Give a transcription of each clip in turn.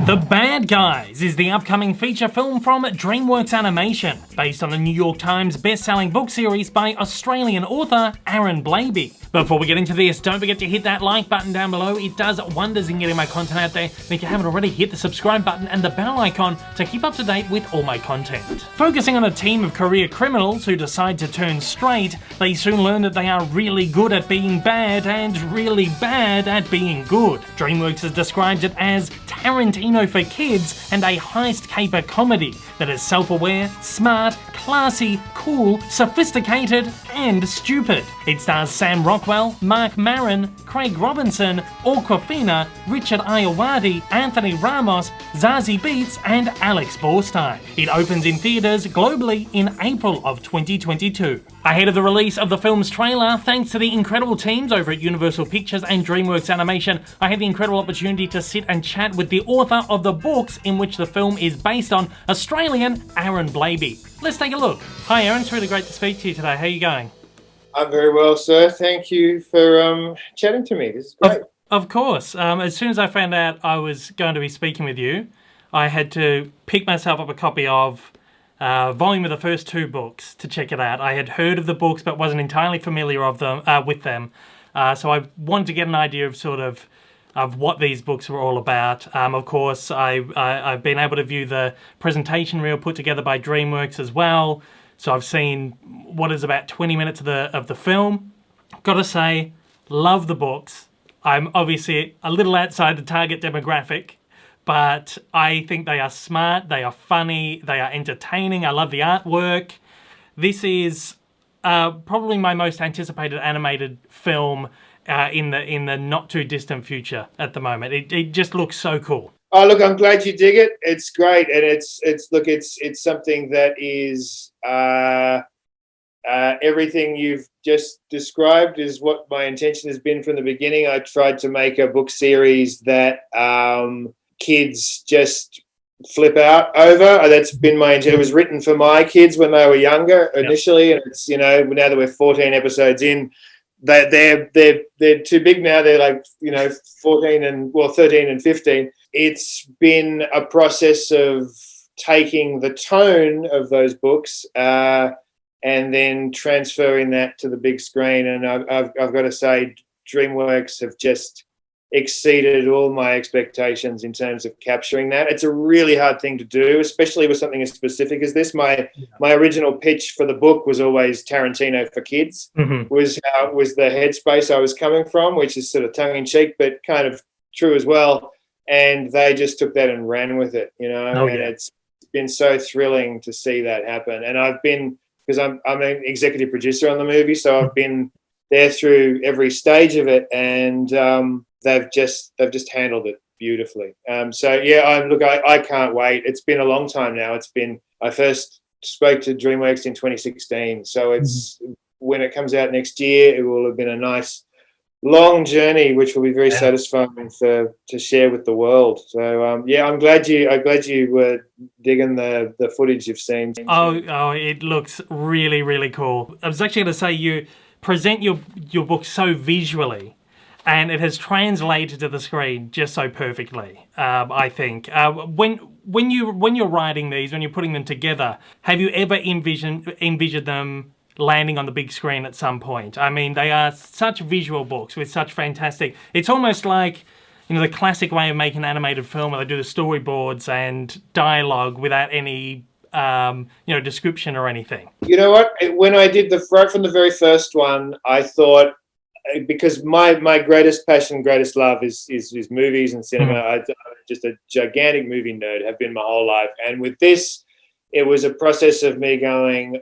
The Bad Guys is the upcoming feature film from DreamWorks Animation, based on the New York Times bestselling book series by Australian author Aaron Blabey. Before we get into this, don't forget to hit that like button down below. It does wonders in getting my content out there. And if you haven't already, hit the subscribe button and the bell icon to keep up to date with all my content. Focusing on a team of career criminals who decide to turn straight, they soon learn that they are really good at being bad and really bad at being good. DreamWorks has described it as Tarantino for kids and a heist caper comedy that is self-aware, smart, classy, cool, sophisticated, and stupid. It stars Sam Rockwell, Marc Maron, Craig Robinson, Awkwafina, Richard Ayoade, Anthony Ramos, Zazie Beetz, and Alex Borstein. It opens in theaters globally in April of 2022. Ahead of the release of the film's trailer, thanks to the incredible teams over at Universal Pictures and DreamWorks Animation, I had the incredible opportunity to sit and chat with the author of the books in which the film is based on, Australian Aaron Blabey. Let's take a look. Hi Aaron, it's really great to speak to you today. How are you going? I'm very well, sir. Thank you for chatting to me. This is great. Of course. As soon as I found out I was going to be speaking with you, I had to pick myself up a copy of volume of the first two books to check it out. I had heard of the books but wasn't entirely familiar with them. So I wanted to get an idea of what these books were all about. Of course, I've been able to view the presentation reel put together by DreamWorks as well. So I've seen what is about 20 minutes of the film. Gotta say, love the books. I'm obviously a little outside the target demographic, but I think they are smart, they are funny, they are entertaining. I love the artwork. This is probably my most anticipated animated film in the not too distant future at the moment. It just looks so cool. Oh, look, I'm glad you dig it. It's great, and it's something that is everything you've just described is what my intention has been from the beginning. I tried to make a book series that kids just flip out over. That's been my intention. It was written for my kids when they were younger initially, and it's now that we're 14 episodes in. They're too big now. They're like 13 and 15. It's been a process of taking the tone of those books and then transferring that to the big screen. And I've got to say, DreamWorks have just exceeded all my expectations in terms of capturing that. It's a really hard thing to do, especially with something as specific as this. My original pitch for the book was always Tarantino for kids, was the headspace I was coming from, which is sort of tongue-in-cheek, but kind of true as well. And they just took that and ran with it, It's been so thrilling to see that happen. And I've been, because I'm an executive producer on the movie, so I've been there through every stage of it, and they've just handled it beautifully. I can't wait. It's been a long time now. I first spoke to DreamWorks in 2016, so it's when it comes out next year, it will have been a nice long journey, which will be very satisfying to share with the world. So I'm glad you were digging the footage you've seen. Oh, it looks really, really cool. I was actually going to say, you present your book so visually, and it has translated to the screen just so perfectly. I think when you're writing these, when you're putting them together, have you ever envisioned them landing on the big screen at some point? I mean, they are such visual books with such fantastic. It's almost like the classic way of making an animated film, where they do the storyboards and dialogue without any description or anything. You know what? When I did from the very first one, I thought, because my greatest passion, greatest love is movies and cinema. I'm just a gigantic movie nerd, have been my whole life. And with this, it was a process of me going,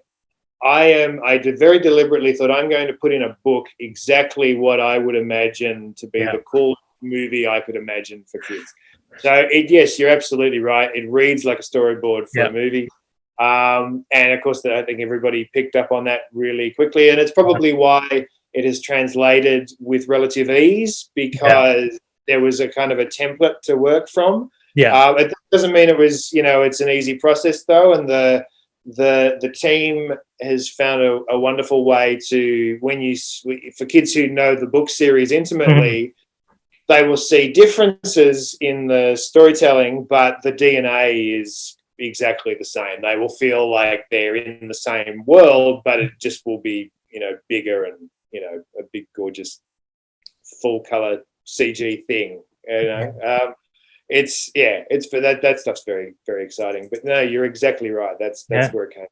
I very deliberately thought, I'm going to put in a book exactly what I would imagine to be the coolest movie I could imagine for kids. So yes, you're absolutely right. It reads like a storyboard for a movie. And of course, I think everybody picked up on that really quickly. And it's probably why it has translated with relative ease, because there was a kind of a template to work from. It doesn't mean it was, it's an easy process though. And the team has found a wonderful way to, for kids who know the book series intimately, they will see differences in the storytelling, but the DNA is exactly the same. They will feel like they're in the same world, but it just will be, bigger and, a big, gorgeous, full color CG thing. It's for that stuff's very, very exciting. But no, you're exactly right. That's where it came.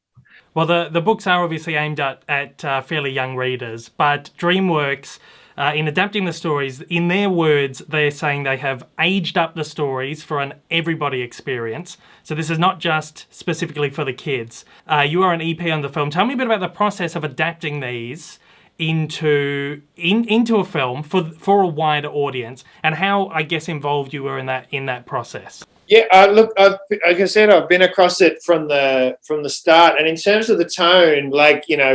Well, the books are obviously aimed at fairly young readers, but DreamWorks, in adapting the stories, in their words, they're saying they have aged up the stories for an everybody experience. So this is not just specifically for the kids. You are an EP on the film. Tell me a bit about the process of adapting these into a film for a wider audience, and how, I guess, involved you were in that process. Yeah, look, like I said, I've been across it from the start. And in terms of the tone,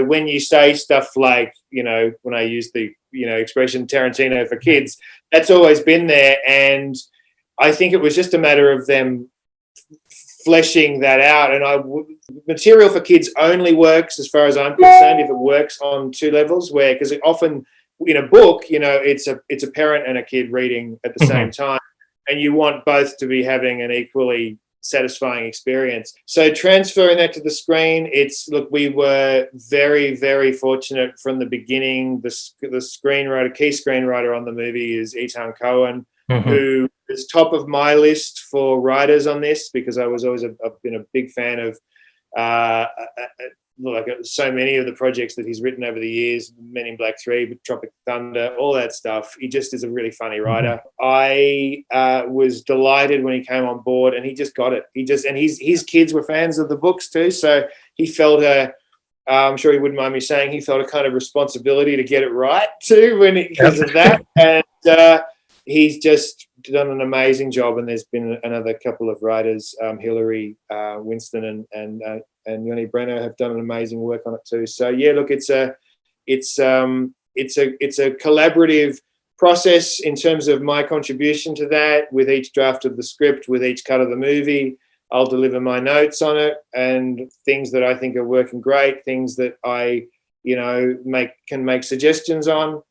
when you say stuff like, when I use the, expression Tarantino for kids, that's always been there. And I think it was just a matter of them fleshing that out. And material for kids only works, as far as I'm concerned, if it works on two levels, because often in a book, it's a parent and a kid reading at the same time. And you want both to be having an equally satisfying experience. So transferring that to the screen, we were very, very fortunate from the beginning. The key screenwriter on the movie is Eitan Cohen, who is top of my list for writers on this, because I've been a big fan of so many of the projects that he's written over the years, Men in Black 3, Tropic Thunder, all that stuff. He just is a really funny writer. I was delighted when he came on board, and he just got it. His kids were fans of the books too, so he felt I'm sure he wouldn't mind me saying, he felt a kind of responsibility to get it right too because of that. And he's just done an amazing job, and there's been another couple of writers, Hilary Winston and Yoni Brenner, have done an amazing work on it too. So yeah, look, it's a collaborative process in terms of my contribution to that. With each draft of the script, with each cut of the movie, I'll deliver my notes on it, and things that I think are working great, things that I can make suggestions on.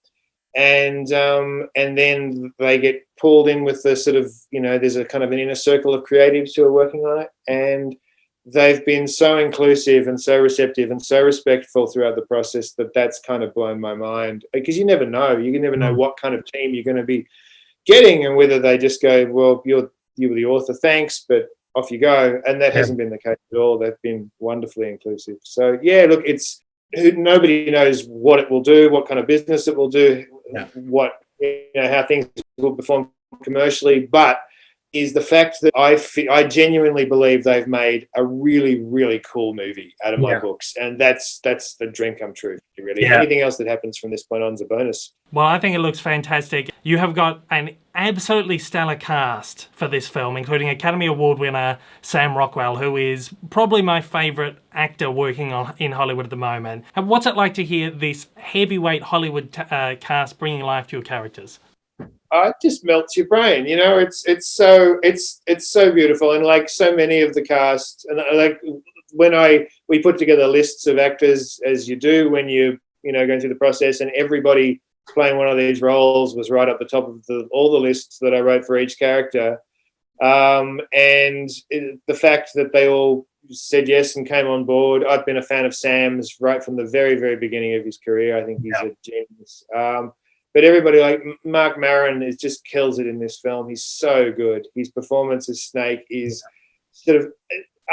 And then they get pulled in with the sort of, there's a kind of an inner circle of creatives who are working on it, and they've been so inclusive and so receptive and so respectful throughout the process that's kind of blown my mind, because you never know what kind of team you're going to be getting, and whether they just go, well, you were the author, thanks, but off you go. And that hasn't been the case at all. They've been wonderfully inclusive. So yeah, look, nobody knows what it will do, what kind of business it will do, how things will perform commercially, but is the fact that I genuinely believe they've made a really, really cool movie out of my books, and that's the dream come true, really. Anything else that happens from this point on is a bonus. Well, I think it looks fantastic. You have got an absolutely stellar cast for this film, including Academy Award winner Sam Rockwell, who is probably my favourite actor working in Hollywood at the moment. And what's it like to hear this heavyweight Hollywood cast bringing life to your characters? It just melts your brain, it's so beautiful. And like so many of the cast, and like when we put together lists of actors, as you do when you going through the process, and everybody playing one of these roles was right up the top of all the lists that I wrote for each character. The fact that they all said yes and came on board. I've been a fan of Sam's right from the very, very beginning of his career. I think he's a genius. But everybody, like Marc Maron, just kills it in this film. He's so good. His performance as Snake is sort of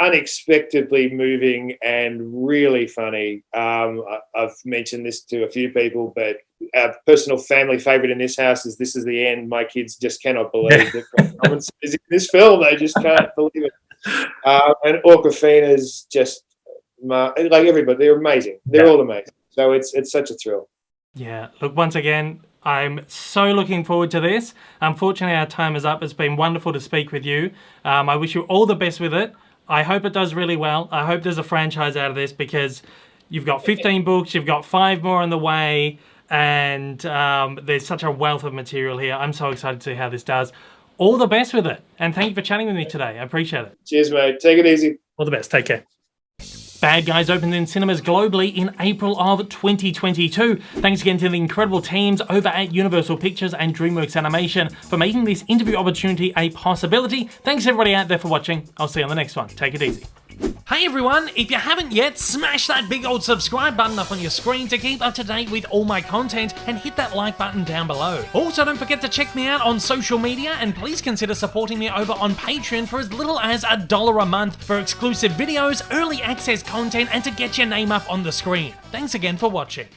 unexpectedly moving and really funny. I've mentioned this to a few people, but our personal family favourite in this house is This Is the End. My kids just cannot believe that performance is in this film. They just can't believe it. And Awkwafina's just, like everybody, they're amazing. They're all amazing. So it's such a thrill. Yeah, look, once again, I'm so looking forward to this. Unfortunately, our time is up. It's been wonderful to speak with you. I wish you all the best with it. I hope it does really well. I hope there's a franchise out of this, because you've got 15 books, you've got 5 more on the way, and there's such a wealth of material here. I'm so excited to see how this does. All the best with it. And thank you for chatting with me today. I appreciate it. Cheers, mate. Take it easy. All the best. Take care. Bad Guys opened in cinemas globally in April of 2022. Thanks again to the incredible teams over at Universal Pictures and DreamWorks Animation for making this interview opportunity a possibility. Thanks everybody out there for watching. I'll see you on the next one. Take it easy. Hey everyone, if you haven't yet, smash that big old subscribe button up on your screen to keep up to date with all my content, and hit that like button down below. Also, don't forget to check me out on social media, and please consider supporting me over on Patreon for as little as $1 a month for exclusive videos, early access content, and to get your name up on the screen. Thanks again for watching.